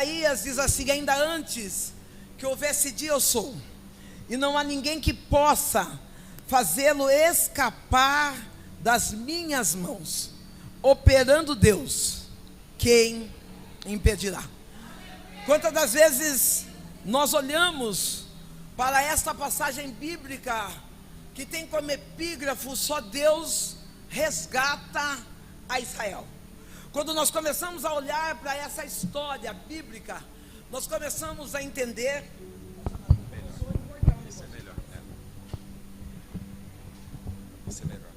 Isaías diz assim: ainda antes que houvesse dia eu sou, e não há ninguém que possa fazê-lo escapar das minhas mãos. Operando Deus, quem impedirá? Quantas das vezes nós olhamos para esta passagem bíblica que tem como epígrafo: só Deus resgata a Israel. Quando nós começamos a olhar para essa história bíblica, nós começamos a entender. Isso é melhor, né? Isso é melhor.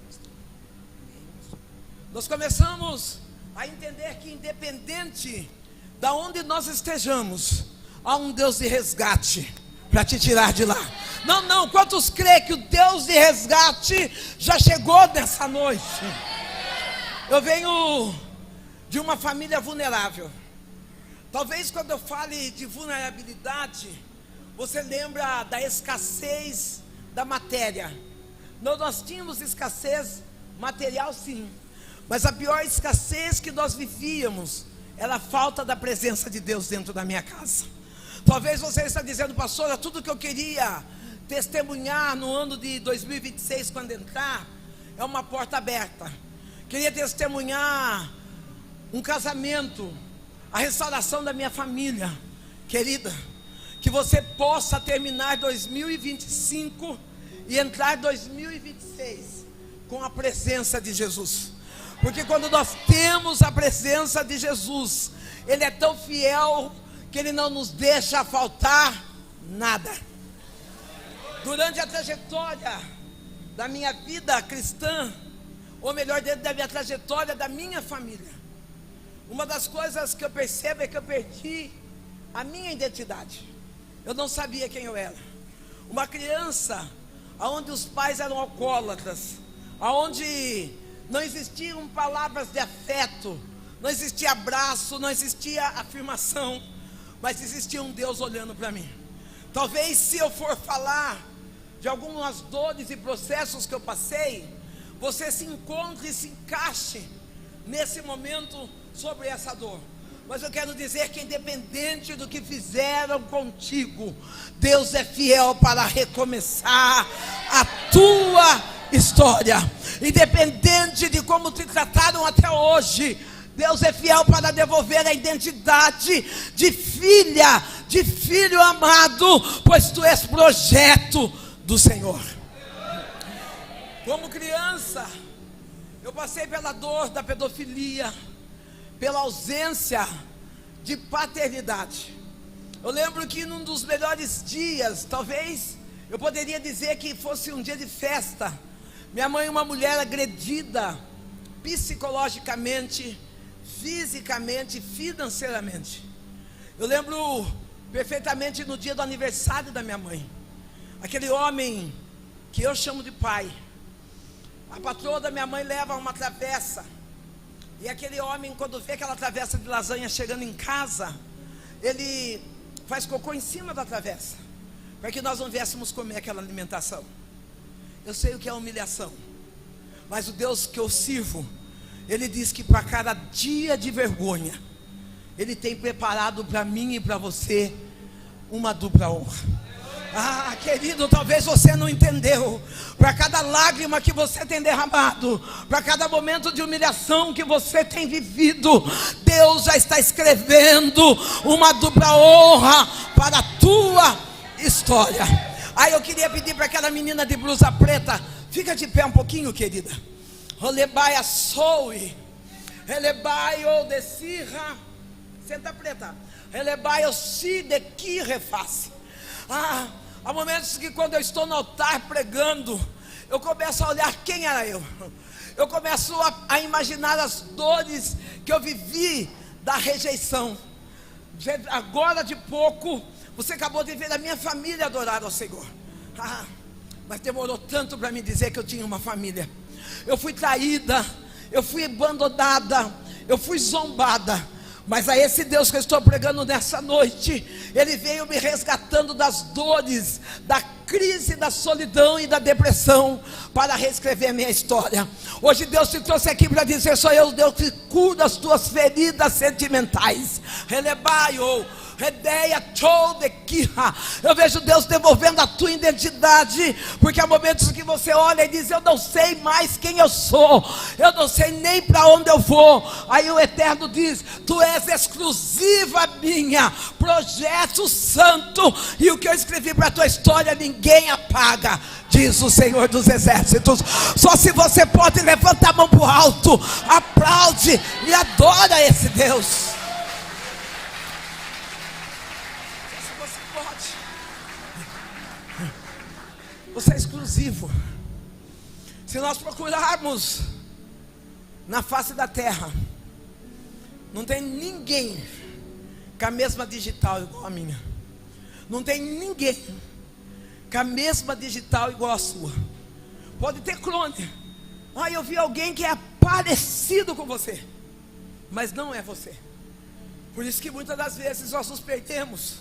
Nós começamos a entender que, independente da onde nós estejamos, há um Deus de resgate para te tirar de lá. Não, quantos crê que o Deus de resgate já chegou nessa noite? Eu venho de uma família vulnerável. Talvez quando eu fale de vulnerabilidade, você lembra da escassez da matéria. Nós tínhamos escassez material, sim, mas a pior escassez que nós vivíamos era a falta da presença de Deus dentro da minha casa. Talvez você está dizendo: pastora, tudo que eu queria testemunhar no ano de 2026, quando entrar, é uma porta aberta. Queria testemunhar um casamento, a restauração da minha família. Querida, que você possa terminar 2025 e entrar 2026 com a presença de Jesus. Porque quando nós temos a presença de Jesus, Ele é tão fiel que Ele não nos deixa faltar nada. Durante a trajetória da minha vida cristã, ou melhor, dentro da minha trajetória da minha família, uma das coisas que eu percebo é que eu perdi a minha identidade. Eu não sabia quem eu era. Uma criança onde os pais eram alcoólatras, onde não existiam palavras de afeto, não existia abraço, não existia afirmação, mas existia um Deus olhando para mim. Talvez, se eu for falar de algumas dores e processos que eu passei, você se encontre e se encaixe nesse momento sobre essa dor. Mas eu quero dizer que, independente do que fizeram contigo, Deus é fiel para recomeçar a tua história. Independente de como te trataram até hoje, Deus é fiel para devolver a identidade de filha, de filho amado, pois tu és projeto do Senhor. Como criança, eu passei pela dor da pedofilia, pela ausência de paternidade. Eu lembro que num dos melhores dias, talvez eu poderia dizer que fosse um dia de festa, minha mãe, uma mulher agredida psicologicamente, fisicamente, financeiramente. Eu lembro perfeitamente no dia do aniversário da minha mãe, aquele homem que eu chamo de pai, a patroa da minha mãe leva uma travessa, e aquele homem, quando vê aquela travessa de lasanha chegando em casa, ele faz cocô em cima da travessa, para que nós não viéssemos comer aquela alimentação. Eu sei o que é humilhação, mas o Deus que eu sirvo, Ele diz que para cada dia de vergonha, Ele tem preparado para mim e para você uma dupla honra. Ah, querido, talvez você não entendeu. Para cada lágrima que você tem derramado, para cada momento de humilhação que você tem vivido, Deus já está escrevendo uma dupla honra para a tua história. Aí eu queria pedir para aquela menina de blusa preta, fica de pé um pouquinho, querida. Olebaia soe, elebaio desirra, senta preta, elebaio si de que reface. Há momentos que quando eu estou no altar pregando, eu começo a olhar quem era eu. Eu começo a imaginar as dores que eu vivi da rejeição. Agora de pouco, você acabou de ver a minha família adorar ao Senhor. Mas demorou tanto para me dizer que eu tinha uma família. Eu fui traída, eu fui abandonada, eu fui zombada. Mas a esse Deus que eu estou pregando nessa noite, Ele veio me resgatando das dores, da crise da solidão e da depressão para reescrever a minha história. Hoje Deus te trouxe aqui para dizer: sou eu, Deus, que cura as tuas feridas sentimentais. Relebaio, redeia, eu vejo Deus devolvendo a tua identidade, porque há momentos que você olha e diz: eu não sei mais quem eu sou, eu não sei nem para onde eu vou. Aí o Eterno diz: tu és exclusiva minha, projeto santo, e o que eu escrevi para a tua história ninguém apaga, diz o Senhor dos Exércitos. Só se você pode levantar a mão para o alto, aplaude e adora esse Deus. Você é exclusivo. Se nós procurarmos na face da terra, não tem ninguém com a mesma digital igual a minha. Não tem ninguém com a mesma digital igual a sua. Pode ter clone. Eu vi alguém que é parecido com você, mas não é você. Por isso que muitas das vezes nós nos perdemos,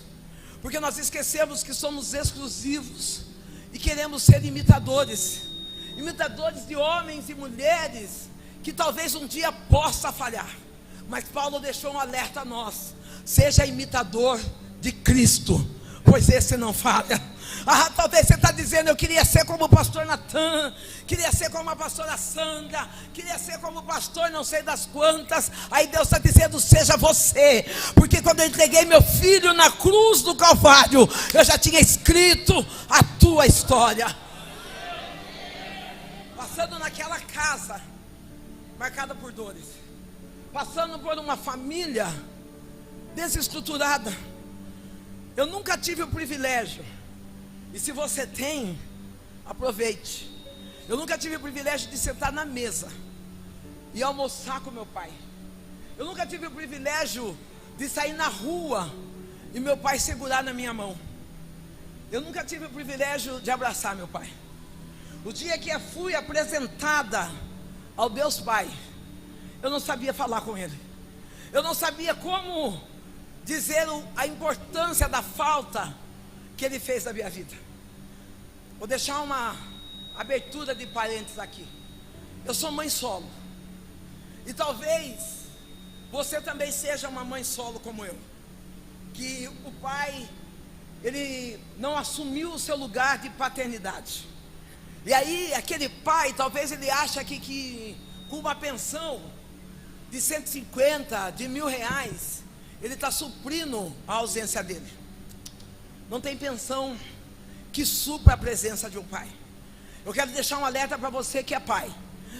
porque nós esquecemos que somos exclusivos e queremos ser imitadores de homens e mulheres que talvez um dia possa falhar. Mas Paulo deixou um alerta a nós: seja imitador de Cristo, pois esse não falha. Talvez você está dizendo: eu queria ser como o pastor Natan, queria ser como a pastora Sandra, queria ser como o pastor não sei das quantas. Aí Deus está dizendo: seja você, porque quando eu entreguei meu filho na cruz do Calvário, eu já tinha escrito a tua história. Passando naquela casa marcada por dores, passando por uma família desestruturada, eu nunca tive o privilégio, e se você tem, aproveite. Eu nunca tive o privilégio de sentar na mesa e almoçar com meu pai. Eu nunca tive o privilégio de sair na rua e meu pai segurar na minha mão. Eu nunca tive o privilégio de abraçar meu pai. O dia que eu fui apresentada ao Deus Pai, eu não sabia falar com Ele. Eu não sabia como dizer a importância da falta que Ele fez na minha vida. Vou deixar uma abertura de parênteses aqui. Eu sou mãe solo, e talvez você também seja uma mãe solo como eu, que o pai, ele não assumiu o seu lugar de paternidade. E aí aquele pai, talvez ele acha que com uma pensão de 150, de R$1.000, ele está suprindo a ausência dele. Não tem pensão que supra a presença de um pai. Eu quero deixar um alerta para você que é pai.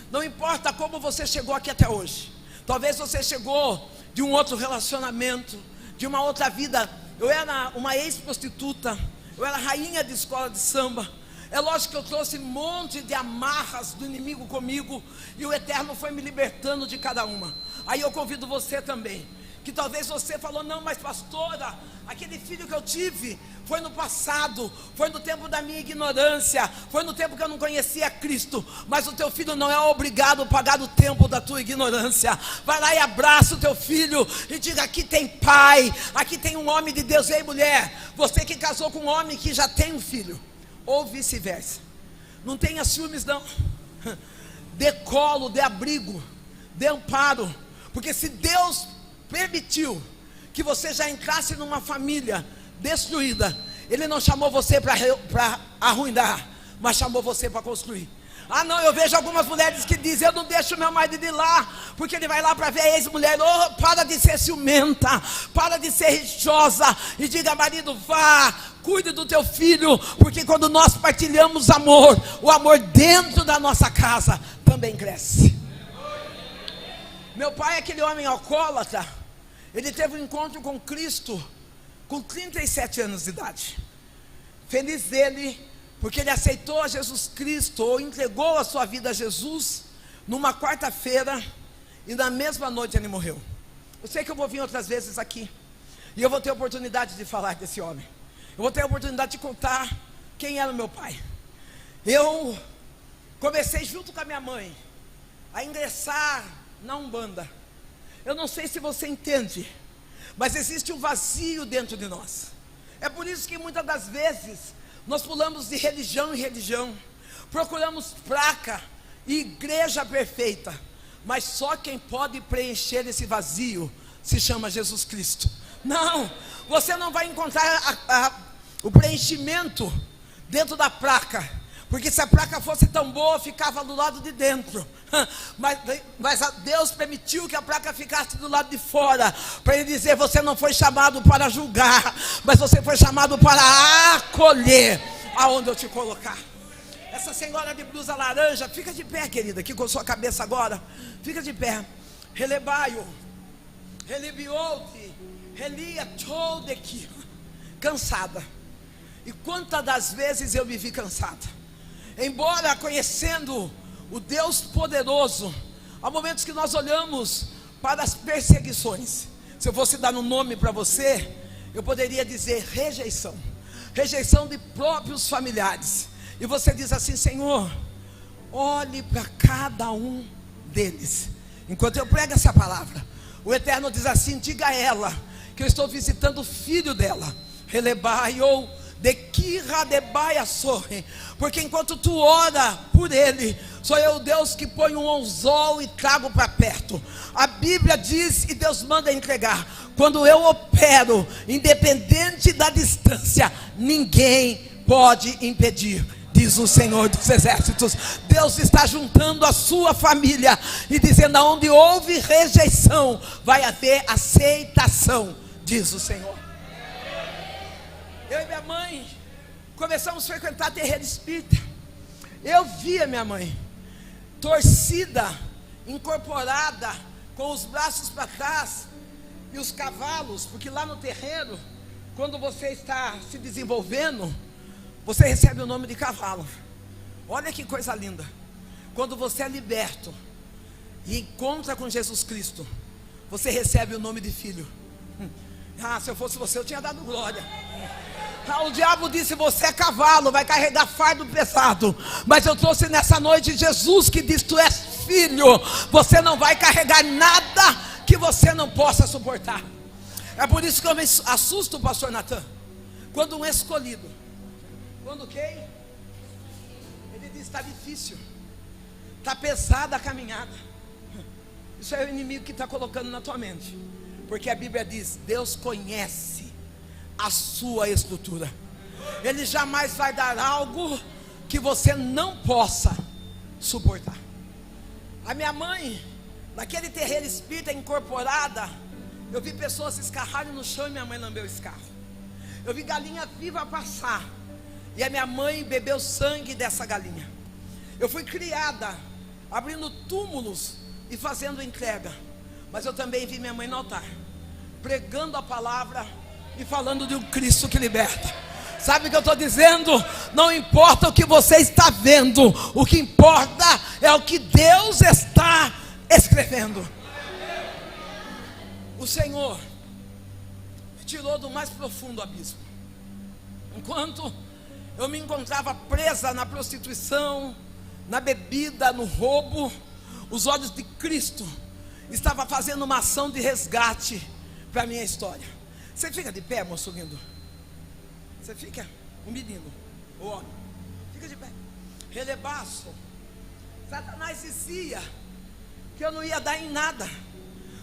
Não importa como você chegou aqui até hoje. Talvez você chegou de um outro relacionamento, de uma outra vida. Eu era uma ex-prostituta, eu era rainha de escola de samba. É lógico que eu trouxe um monte de amarras do inimigo comigo, e o Eterno foi me libertando de cada uma. Aí eu convido você também, que talvez você falou: não, mas pastora, aquele filho que eu tive foi no passado, foi no tempo da minha ignorância, foi no tempo que eu não conhecia Cristo. Mas o teu filho não é obrigado a pagar o tempo da tua ignorância. Vai lá e abraça o teu filho e diga: aqui tem pai, aqui tem um homem de Deus. Ei, mulher, você que casou com um homem que já tem um filho, ou vice-versa, não tenha ciúmes não. Dê colo, dê abrigo, dê amparo, porque se Deus permitiu que você já entrasse numa família destruída, Ele não chamou você para arruinar, mas chamou você para construir. Não, eu vejo algumas mulheres que dizem: eu não deixo meu marido ir lá, porque ele vai lá para ver a ex-mulher. Para de ser ciumenta, para de ser rixosa, e diga: marido, vá, cuide do teu filho, porque quando nós partilhamos amor, o amor dentro da nossa casa também cresce. Meu pai, aquele homem alcoólatra, ele teve um encontro com Cristo com 37 anos de idade. Feliz ele, porque ele aceitou Jesus Cristo, ou entregou a sua vida a Jesus, numa quarta-feira, e na mesma noite ele morreu. Eu sei que eu vou vir outras vezes aqui, e eu vou ter a oportunidade de falar desse homem. Eu vou ter a oportunidade de contar quem era o meu pai. Eu comecei junto com a minha mãe a ingressar na Umbanda. Eu não sei se você entende, mas existe um vazio dentro de nós. É por isso que muitas das vezes Nós pulamos de religião em religião, procuramos placa e igreja perfeita, mas só quem pode preencher esse vazio se chama Jesus Cristo. Não, você não vai encontrar o preenchimento dentro da placa, porque se a placa fosse tão boa, ficava do lado de dentro. Mas Deus permitiu que a placa ficasse do lado de fora, para Ele dizer: você não foi chamado para julgar, mas você foi chamado para acolher aonde eu te colocar. Essa senhora de blusa laranja, fica de pé, querida, aqui com sua cabeça agora, fica de pé. Relebaio, relibiote, relia todeki, cansada. E quantas das vezes eu me vi cansada, embora conhecendo o Deus poderoso. Há momentos que nós olhamos para as perseguições. Se eu fosse dar um nome para você, eu poderia dizer rejeição. Rejeição de próprios familiares. E você diz assim: Senhor, olhe para cada um deles. Enquanto eu prego essa palavra, o Eterno diz assim: diga a ela que eu estou visitando o filho dela. Relebai ou de que radebaia sorre, porque enquanto tu ora por ele, sou eu o Deus que põe um anzol e trago para perto. A Bíblia diz, e Deus manda entregar: quando eu opero, independente da distância, ninguém pode impedir, diz o Senhor dos Exércitos. Deus está juntando a sua família e dizendo: aonde houve rejeição, vai haver aceitação, diz o Senhor. Eu e minha mãe começamos a frequentar terreiro espírita. Eu via minha mãe torcida, incorporada, com os braços para trás e os cavalos, porque lá no terreiro, quando você está se desenvolvendo, você recebe o nome de cavalo. Olha que coisa linda. Quando você é liberto e encontra com Jesus Cristo, você recebe o nome de filho. Se eu fosse você, eu tinha dado glória. O diabo disse: você é cavalo, vai carregar fardo pesado. Mas eu trouxe nessa noite Jesus que diz: tu és filho. Você não vai carregar nada que você não possa suportar. É por isso que eu me assusto, pastor Natan, quando um escolhido, quando quem? Ele diz: está difícil, está pesada a caminhada. Isso é o inimigo que está colocando na tua mente, porque a Bíblia diz: Deus conhece a sua estrutura. Ele jamais vai dar algo que você não possa suportar. A minha mãe, naquele terreiro espírita incorporada, eu vi pessoas se escarrarem no chão e minha mãe lambeu o escarro. Eu vi galinha viva passar e a minha mãe bebeu sangue dessa galinha. Eu fui criada abrindo túmulos e fazendo entrega, mas eu também vi minha mãe no altar, pregando a palavra e falando de um Cristo que liberta. Sabe o que eu estou dizendo? Não importa o que você está vendo, o que importa é o que Deus está escrevendo. O Senhor me tirou do mais profundo abismo. Enquanto eu me encontrava presa na prostituição, na bebida, no roubo, os olhos de Cristo estavam fazendo uma ação de resgate para a minha história. Você fica de pé, moço lindo? Você fica, o menino, o homem, fica de pé. Relebaço. Satanás dizia que eu não ia dar em nada.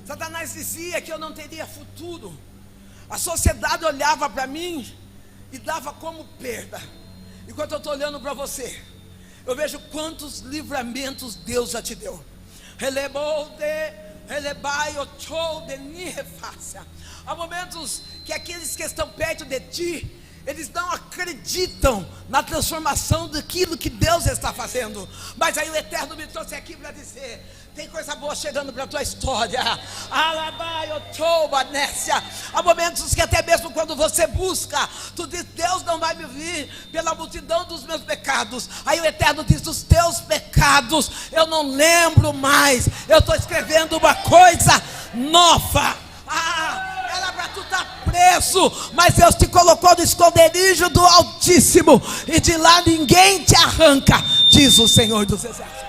Satanás dizia que eu não teria futuro. A sociedade olhava para mim e dava como perda. Enquanto eu estou olhando para você, eu vejo quantos livramentos Deus já te deu. Há momentos que aqueles que estão perto de ti, eles não acreditam na transformação daquilo que Deus está fazendo. Mas aí o Eterno me trouxe aqui para dizer: tem coisa boa chegando para a tua história. Há momentos que até mesmo quando você busca, tu diz: Deus não vai me ouvir pela multidão dos meus pecados. Aí o Eterno diz: os teus pecados eu não lembro mais. Eu estou escrevendo uma coisa nova. Era para tu estar preso, mas Deus te colocou no esconderijo do Altíssimo, e de lá ninguém te arranca, diz o Senhor dos Exércitos.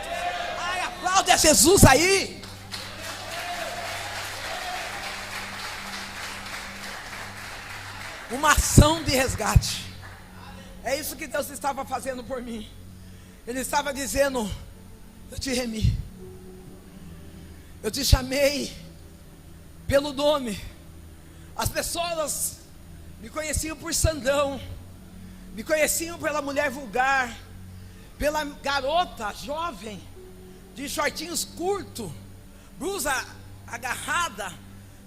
Aplaude a Jesus aí. Uma ação de resgate. É isso que Deus estava fazendo por mim. Ele estava dizendo: eu te remi, eu te chamei pelo nome. As pessoas me conheciam por Sandrão, me conheciam pela mulher vulgar, pela garota jovem, de shortinhos curtos, blusa agarrada,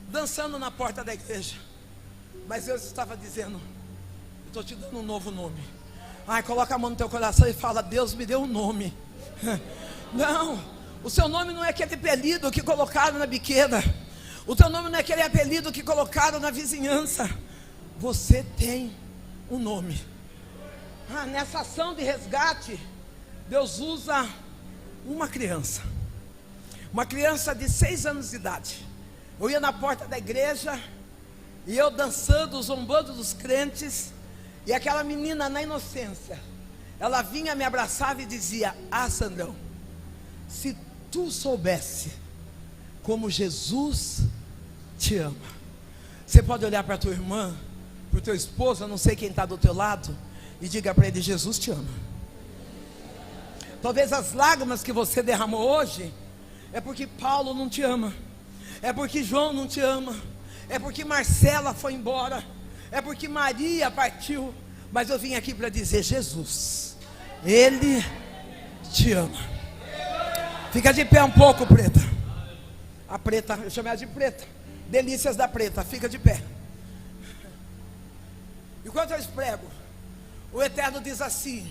dançando na porta da igreja. Mas Deus estava dizendo: eu estou te dando um novo nome. Ai, coloca a mão no teu coração e fala: Deus me deu um nome. Não, o seu nome não é aquele apelido que colocaram na biqueira. O teu nome não é aquele apelido que colocaram na vizinhança. Você tem um nome. Nessa ação de resgate, Deus usa uma criança de 6 anos de idade. Eu ia na porta da igreja, e eu dançando, zombando dos crentes, e aquela menina na inocência, ela vinha, me abraçava e dizia: Sandrão, se tu soubesse como Jesus te ama. Você pode olhar para a tua irmã, para o teu esposo, eu não sei quem está do teu lado, e diga para ele: Jesus te ama. Talvez as lágrimas que você derramou hoje é porque Paulo não te ama, é porque João não te ama, é porque Marcela foi embora, é porque Maria partiu. Mas eu vim aqui para dizer: Jesus, Ele te ama. Fica de pé um pouco, Preta. A Preta, eu chamei ela de Preta. Delícias da Preta, fica de pé. Enquanto eu prego, o Eterno diz assim: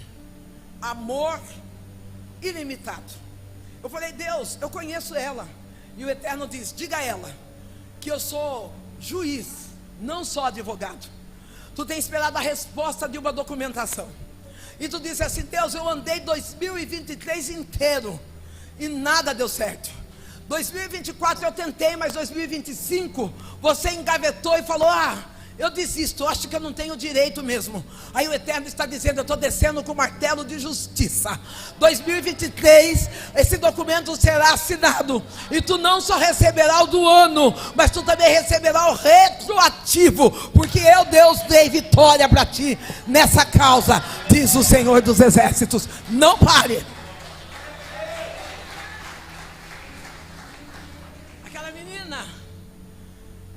amor ilimitado. Eu falei: Deus, eu conheço ela. E o Eterno diz: diga a ela que eu sou juiz, não sou advogado. Tu tem esperado a resposta de uma documentação, e tu disse assim: Deus, eu andei 2023 inteiro e nada deu certo. 2024 eu tentei, mas 2025 você engavetou e falou: eu desisto, acho que eu não tenho direito mesmo. Aí o Eterno está dizendo: eu estou descendo com o martelo de justiça. 2023, esse documento será assinado, e tu não só receberá o do ano, mas tu também receberá o retroativo, porque eu, Deus, dei vitória para ti nessa causa, diz o Senhor dos Exércitos. Não pare. Aquela menina,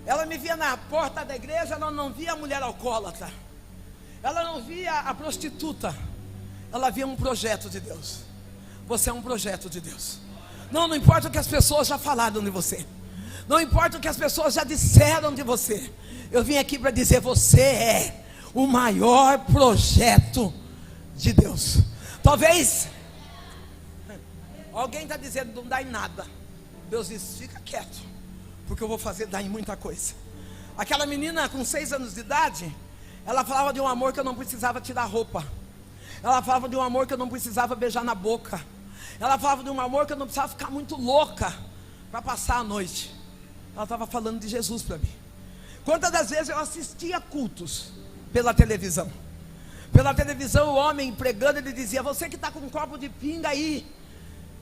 ela me via na porta da igreja, ela não via a mulher alcoólatra, ela não via a prostituta, ela via um projeto de Deus. Você é um projeto de Deus. Não importa o que as pessoas já falaram de você, não importa o que as pessoas já disseram de você, eu vim aqui para dizer: você é o maior projeto de Deus. Talvez alguém está dizendo: não dá em nada. Deus diz: fica quieto, porque eu vou fazer dar em muita coisa. Aquela menina com 6 anos de idade, ela falava de um amor que eu não precisava tirar roupa, ela falava de um amor que eu não precisava beijar na boca, ela falava de um amor que eu não precisava ficar muito louca para passar a noite. Ela estava falando de Jesus para mim. Quantas das vezes eu assistia cultos pela televisão? Pela televisão, o homem pregando, ele dizia: você que está com um copo de pinga aí,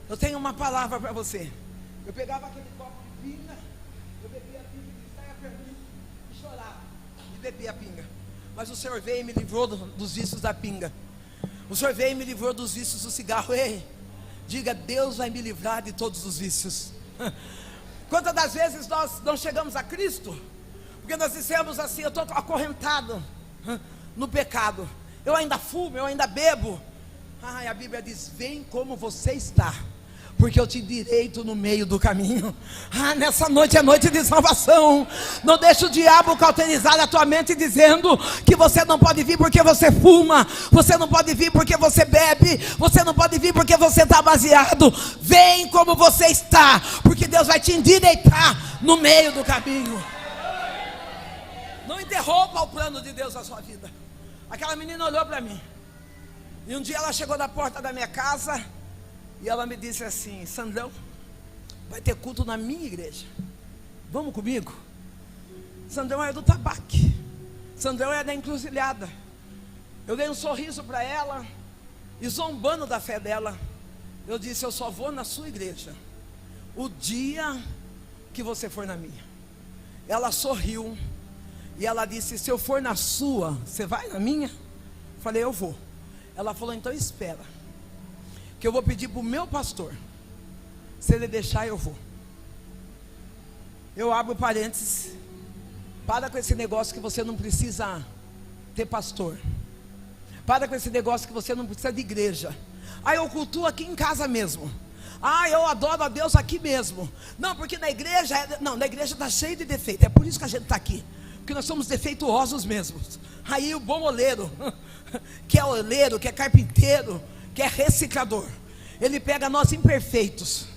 eu tenho uma palavra para você. Eu pegava aquele copo de pinga, eu bebia a pinga e saia pergunta, e chorava, e bebia a pinga. Mas o Senhor veio e me livrou dos vícios da pinga. O Senhor veio e me livrou dos vícios do cigarro. Ei, diga: Deus vai me livrar de todos os vícios. Quantas das vezes nós não chegamos a Cristo porque nós dissemos assim: eu estou acorrentado no pecado, eu ainda fumo, eu ainda bebo. A Bíblia diz: vem como você está, porque eu te endireito no meio do caminho. Nessa noite é noite de salvação. Não deixe o diabo cauterizar a tua mente dizendo que você não pode vir porque você fuma, você não pode vir porque você bebe, você não pode vir porque você está baseado. Vem como você está, porque Deus vai te endireitar no meio do caminho. Não interrompa o plano de Deus na sua vida. Aquela menina olhou para mim, e um dia ela chegou na porta da minha casa e ela me disse assim: Sandrão, vai ter culto na minha igreja, vamos comigo? Sandrão é do Tabaque, Sandrão é da Encruzilhada. Eu dei um sorriso para ela, e zombando da fé dela, eu disse: eu só vou na sua igreja o dia que você for na minha. Ela sorriu, e ela disse: se eu for na sua, você vai na minha? Falei, eu vou. Ela falou, então espera, que eu vou pedir para o meu pastor. Se ele deixar, eu vou. Eu abro parênteses. Para com esse negócio que você não precisa ter pastor. Para com esse negócio que você não precisa de igreja. Ah, eu cultuo aqui em casa mesmo. Ah, eu adoro a Deus aqui mesmo. Não, porque na igreja, na igreja está cheio de defeito. É por isso que a gente está aqui. Porque nós somos defeituosos mesmos. Aí o bom oleiro, que é oleiro, que é carpinteiro, que é reciclador, ele pega nós imperfeitos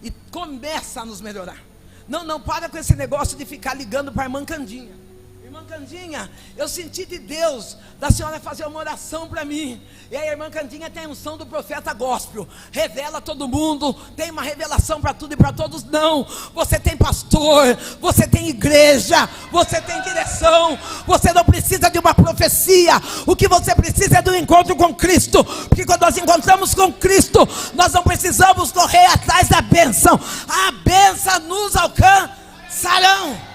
e começa a nos melhorar. Não, para com esse negócio de ficar ligando para a irmã Candinha. Irmã Candinha, eu senti de Deus, da senhora fazer uma oração para mim. E a irmã Candinha tem a unção do profeta gospel, revela a todo mundo, tem uma revelação para tudo e para todos. Não, você tem pastor, você tem igreja, você tem direção. Você não precisa de uma profecia. O que você precisa é do encontro com Cristo. Porque quando nós encontramos com Cristo, nós não precisamos correr atrás da bênção. A bênção nos alcançarão.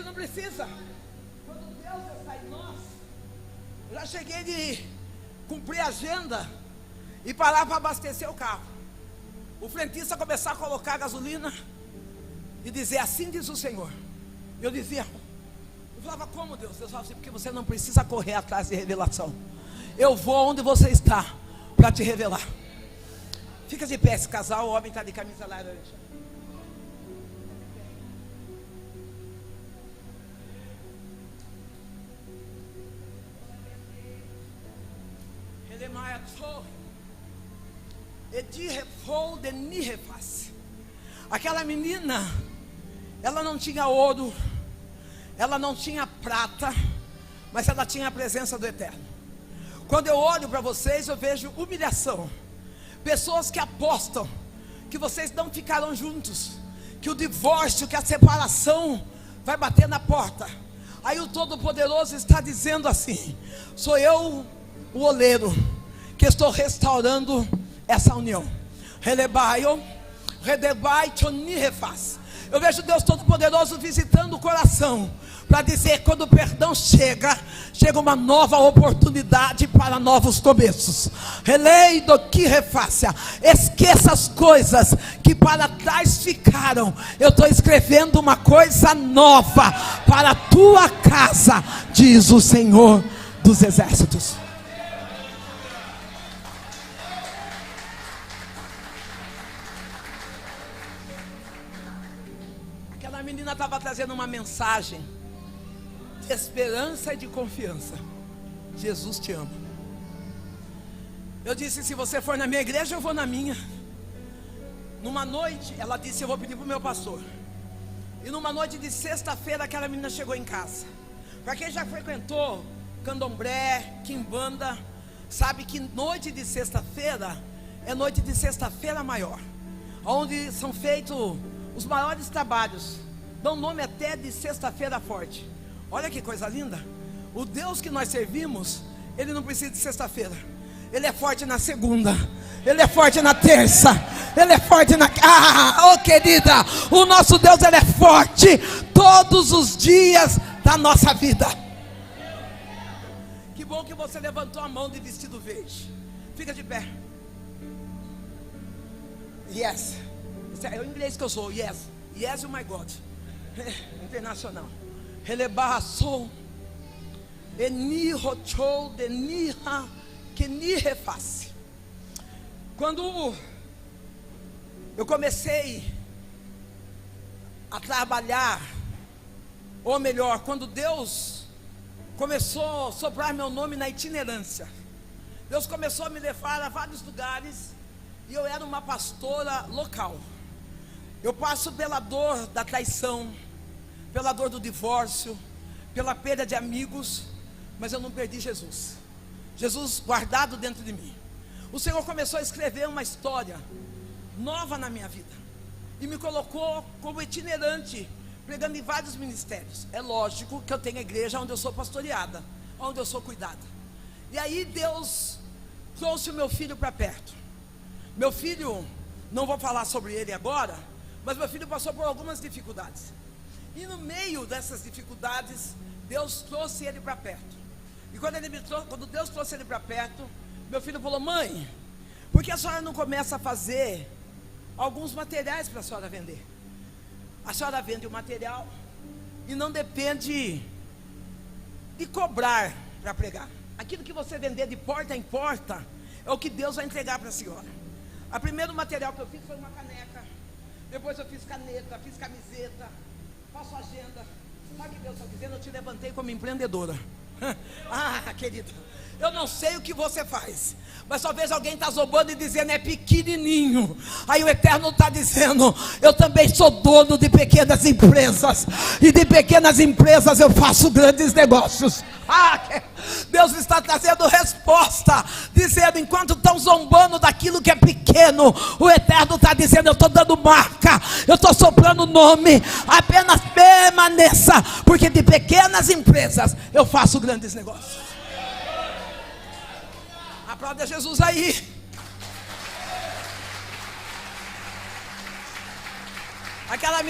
Não precisa. Quando Deus está em nós, eu já cheguei de cumprir a agenda e parar para abastecer o carro. O frentista começar a colocar gasolina e dizer, assim diz o Senhor. Eu dizia, eu falava, como Deus? Deus falava assim, porque você não precisa correr atrás de revelação. Eu vou onde você está para te revelar. Fica de pé esse casal, o homem está de camisa laranja. Aquela menina, ela não tinha ouro, ela não tinha prata, mas ela tinha a presença do Eterno. Quando eu olho para vocês, eu vejo humilhação. Pessoas que apostam que vocês não ficarão juntos, que o divórcio, que a separação vai bater na porta. Aí o Todo-Poderoso está dizendo assim: sou eu o oleiro que estou restaurando essa união. Eu vejo Deus Todo-Poderoso visitando o coração para dizer, quando o perdão chega uma nova oportunidade para novos começos. Esqueça as coisas que para trás ficaram. Eu estou escrevendo uma coisa nova para a tua casa, diz o Senhor dos Exércitos. Aquela menina estava trazendo uma mensagem de esperança e de confiança. Jesus te ama. Eu disse, se você for na minha igreja, eu vou na minha. Numa noite, ela disse, eu vou pedir para o meu pastor. E numa noite de sexta-feira, aquela menina chegou em casa. Para quem já frequentou candomblé, quimbanda, sabe que noite de sexta-feira é noite de sexta-feira maior, onde são feitos os maiores trabalhos. Dão nome até de sexta-feira forte. Olha que coisa linda. O Deus que nós servimos, Ele não precisa de sexta-feira. Ele é forte na segunda, Ele é forte na terça, Ele é forte na... querida, o nosso Deus, Ele é forte todos os dias da nossa vida. Que bom que você levantou a mão de vestido verde. Fica de pé. Yes. É o inglês que eu sou. Yes. Yes, oh my God. Internacional. Relebaçou. Enirochou de niha que ni reface. Quando eu comecei a trabalhar, ou melhor, quando Deus começou a soprar meu nome na itinerância, Deus começou a me levar a vários lugares, e eu era uma pastora local. Eu passo pela dor da traição, pela dor do divórcio, pela perda de amigos, mas eu não perdi Jesus. Jesus guardado dentro de mim. O Senhor começou a escrever uma história nova na minha vida, e me colocou como itinerante, pregando em vários ministérios. É lógico que eu tenho a igreja onde eu sou pastoreada, onde eu sou cuidada. E aí Deus trouxe o meu filho para perto. Meu filho, não vou falar sobre ele agora, mas meu filho passou por algumas dificuldades. E no meio dessas dificuldades, Deus trouxe ele para perto. E quando Deus trouxe ele para perto, meu filho falou: mãe, por que a senhora não começa a fazer alguns materiais para a senhora vender? A senhora vende o material e não depende de cobrar para pregar. Aquilo que você vender de porta em porta é o que Deus vai entregar para a senhora. O primeiro material que eu fiz foi uma caneca. Depois eu fiz caneta, fiz camiseta, faço agenda. Sabe o que Deus está dizendo? Eu te levantei como empreendedora. Ah, querida, eu não sei o que você faz, mas só vejo alguém está zombando e dizendo é pequenininho. Aí o Eterno está dizendo: eu também sou dono de pequenas empresas, e de pequenas empresas eu faço grandes negócios. Deus está trazendo resposta, dizendo: enquanto estão zombando daquilo que é pequeno, o Eterno está dizendo: eu estou dando marca, eu estou soprando o nome, apenas permaneça, porque de pequenas empresas eu faço grandes negócios. Aplauda Jesus aí. Aquela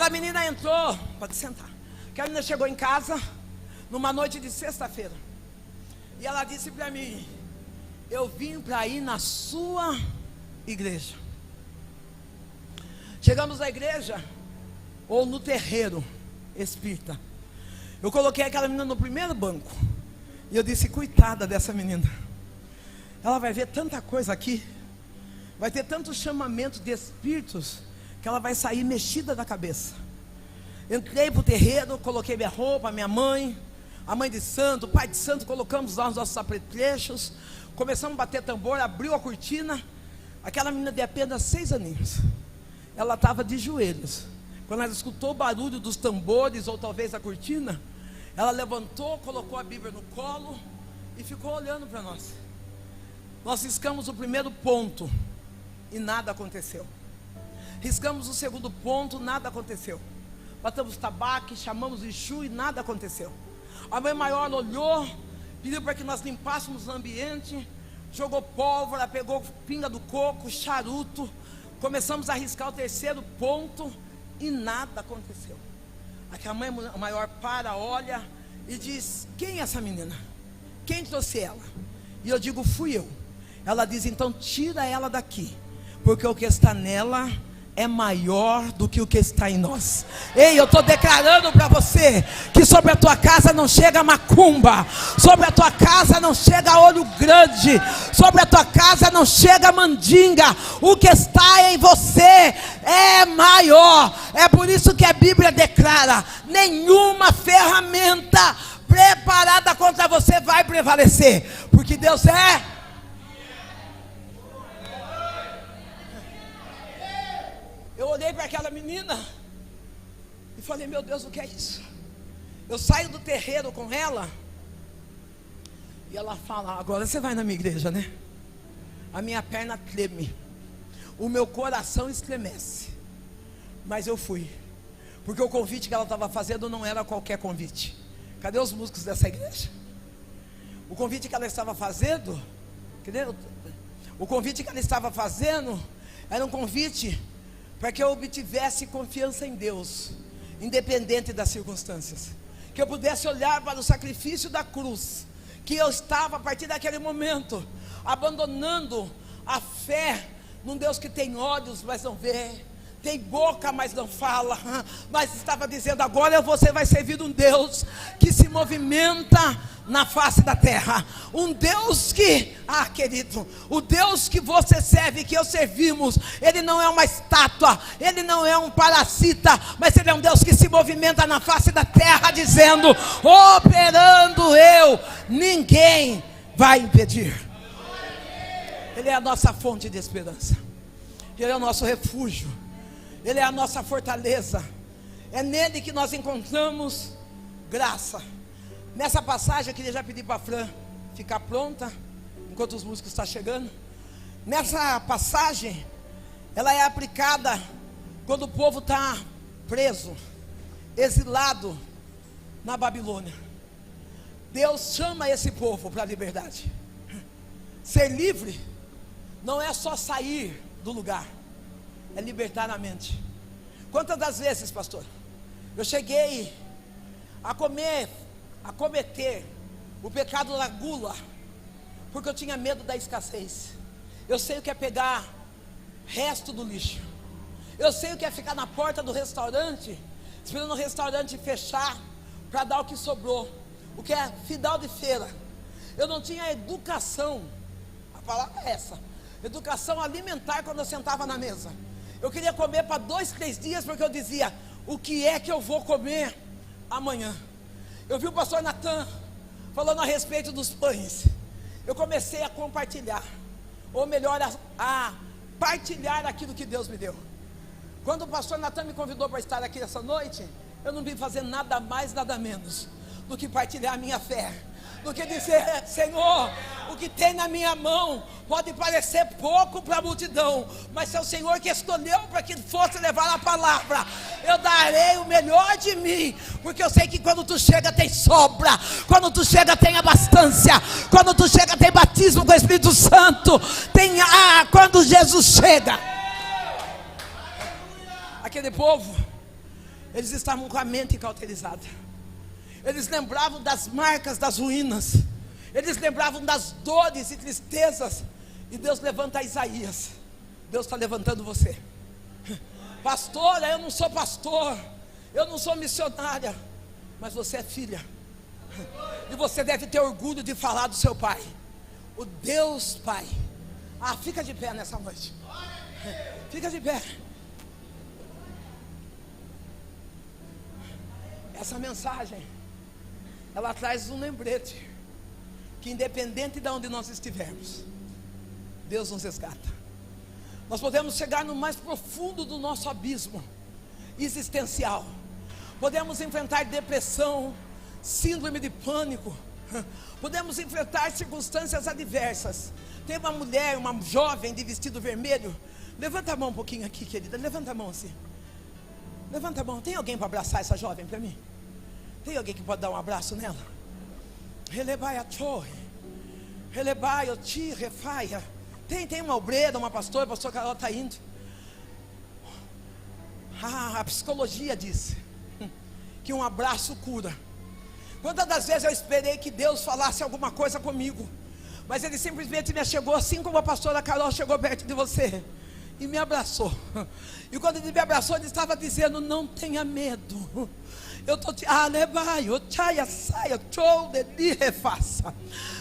menina entrou, pode sentar. Aquela menina chegou em casa numa noite de sexta-feira, e ela disse para mim: eu vim para ir na sua igreja. Chegamos na igreja, ou no terreiro espírita. Eu coloquei aquela menina no primeiro banco, e eu disse: coitada dessa menina, ela vai ver tanta coisa aqui, vai ter tanto chamamento de espíritos, que ela vai sair mexida da cabeça. Entrei para o terreiro, coloquei minha roupa, minha mãe, a mãe de santo, o pai de santo, colocamos lá os nossos apetrechos, começamos a bater tambor, abriu a cortina. Aquela menina de apenas 6 aninhos, ela estava de joelhos. Quando ela escutou o barulho dos tambores, ou talvez a cortina, ela levantou, colocou a Bíblia no colo e ficou olhando para nós. Nós riscamos o primeiro ponto e nada aconteceu. Riscamos o segundo ponto, nada aconteceu. Batamos tabaco, chamamos Exu e nada aconteceu. A mãe maior olhou, pediu para que nós limpássemos o ambiente, jogou pólvora, pegou pinga do coco, charuto. Começamos a riscar o terceiro ponto e nada aconteceu. Aquela mãe maior olha e diz: quem é essa menina? Quem trouxe ela? E eu digo: fui eu. Ela diz: então tira ela daqui, porque o que está nela é maior do que o que está em nós. Ei, eu estou declarando para você que sobre a tua casa não chega macumba, sobre a tua casa não chega olho grande, sobre a tua casa não chega mandinga. O que está em você é maior. É por isso que a Bíblia declara: nenhuma ferramenta preparada contra você vai prevalecer, porque Deus é. Eu olhei para aquela menina e falei: meu Deus, o que é isso? Eu saio do terreiro com ela e ela fala: agora você vai na minha igreja, né? A minha perna treme, o meu coração estremece. Mas eu fui, porque o convite que ela estava fazendo não era qualquer convite. Cadê os músicos dessa igreja? O convite que ela estava fazendo, o convite que ela estava fazendo era um convite para que eu obtivesse confiança em Deus, independente das circunstâncias. Que eu pudesse olhar para o sacrifício da cruz, que eu estava a partir daquele momento abandonando a fé num Deus que tem olhos, mas não vê, tem boca, mas não fala, mas estava dizendo: agora você vai servir um Deus que se movimenta na face da terra, um Deus que, querido, o Deus que você serve, que eu servimos, Ele não é uma estátua, Ele não é um parasita, mas Ele é um Deus que se movimenta na face da terra, dizendo: operando eu, ninguém vai impedir. Ele é a nossa fonte de esperança, Ele é o nosso refúgio, Ele é a nossa fortaleza, é nele que nós encontramos graça. Nessa passagem eu queria já pedir para a Fran ficar pronta, enquanto os músicos estão chegando. Nessa passagem, ela é aplicada quando o povo está preso, exilado na Babilônia. Deus chama esse povo para a liberdade. Ser livre não é só sair do lugar, é libertar a mente. Quantas das vezes, pastor, eu cheguei a comer a cometer o pecado da gula, porque eu tinha medo da escassez. Eu sei o que é pegar resto do lixo. Eu sei o que é ficar na porta do restaurante, esperando o restaurante fechar para dar o que sobrou. O que é final de feira. Eu não tinha educação, a palavra é essa, educação alimentar quando eu sentava na mesa. Eu queria comer para 2, 3 dias, porque eu dizia, o que é que eu vou comer amanhã? Eu vi o pastor Natan falando a respeito dos pães. Eu comecei a compartilhar, ou melhor, a partilhar aquilo que Deus me deu. Quando o pastor Natan me convidou para estar aqui essa noite, eu não vim fazer nada mais, nada menos do que partilhar a minha fé, do que dizer, Senhor, o que tem na minha mão pode parecer pouco para a multidão, mas é o Senhor que escolheu para que fosse levar a palavra. Eu darei o melhor de mim, porque eu sei que quando tu chega tem sobra, quando tu chega tem abastância, quando tu chega tem batismo com o Espírito Santo, tem quando Jesus chega. Aquele povo, eles estavam com a mente cauterizada. Eles lembravam das marcas das ruínas. Eles lembravam das dores e tristezas. E Deus levanta Isaías. Deus está levantando você. Pastora, eu não sou pastor, eu não sou missionária, mas você é filha. E você deve ter orgulho de falar do seu pai, o Deus Pai. Fica de pé nessa noite. Fica de pé. Essa mensagem, ela traz um lembrete, que independente de onde nós estivermos, Deus nos resgata. Nós podemos chegar no mais profundo do nosso abismo existencial, podemos enfrentar depressão, síndrome de pânico, podemos enfrentar circunstâncias adversas. Tem uma mulher, uma jovem de vestido vermelho. Levanta a mão um pouquinho aqui, querida, levanta a mão assim. Levanta a mão, tem alguém para abraçar essa jovem para mim? Tem alguém que pode dar um abraço nela? Relebai a torre, relebai o ti, refaia. Tem uma obreira, uma pastora, a pastora Carol está indo. A psicologia diz que um abraço cura. Quantas das vezes eu esperei que Deus falasse alguma coisa comigo, mas Ele simplesmente me chegou, assim como a pastora Carol chegou perto de você e me abraçou. E quando Ele me abraçou, Ele estava dizendo, não tenha medo. Eu estou te refaça.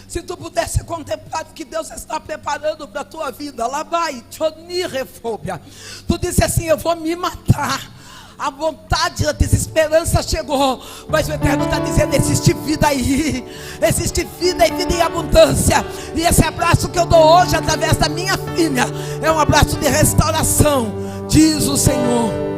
Se tu pudesse contemplar o que Deus está preparando para a tua vida, lá vai, tu disse assim, eu vou me matar. A vontade, a desesperança chegou, mas o Eterno está dizendo, existe vida aí, existe vida e vida em abundância. E esse abraço que eu dou hoje através da minha filha é um abraço de restauração, diz o Senhor.